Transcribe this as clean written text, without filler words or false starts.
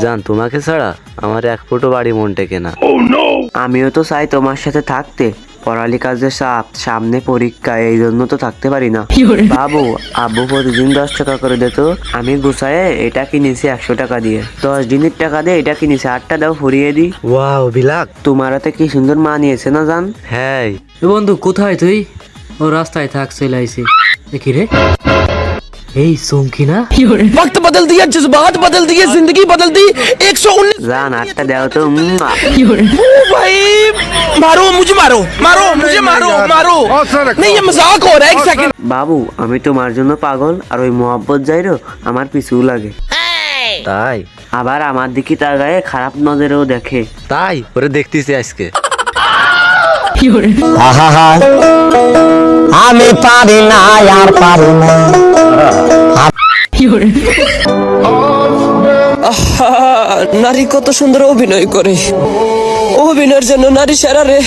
জান, তোমাকে ছাড়া আমার এক ফুটো বাড়ি মন টেকে না। আমিও তো চাই তোমার সাথে থাকতে, পড়ালেখার যে চাপ, সামনে পরীক্ষা, এই জন্য তো থাকতে পারি না। বাবু, আব্বু প্রতিদিন 10 টাকা করে দিত, আমি গুছায়ে এটা কিনেছি 100 টাকা দিয়ে। 10 দিনের টাকা দিয়ে এটা কিনেছি, 8টা দাও ফুরিয়ে দি। ওয়াও বিলাক, তোমার হাতে কি সুন্দর মানিয়েছে না জান? হ্যাঁ। বন্ধু কোথায় তুই? ও রাস্তায় থাক, চলে আইছি। দেখি রে, এই চমকি না? वक्त बदल दिया, जज्बात बदल दिए, जिंदगी बदल दी। 119 জান 8টা দাও তো। भाई मारो मुझे, मारो मारो मुझे, मारो मारो। नहीं ये मजाक हो रहा है, एक सेकंड। বাবু, আমি তোমার জন্য পাগল, আর ওই মোহাব্বত যাইরো আমার পিছু লাগে। তাই? আবার আমার দিকে তাকায়ে খারাপ নজরেও দেখে। তাই ওরে দেখতেছি আজকে। আমি পারি না, আর পারি না। নারী কত সুন্দর অভিনয় করে, অভিনয়ের জন্য নারী সেরা রে।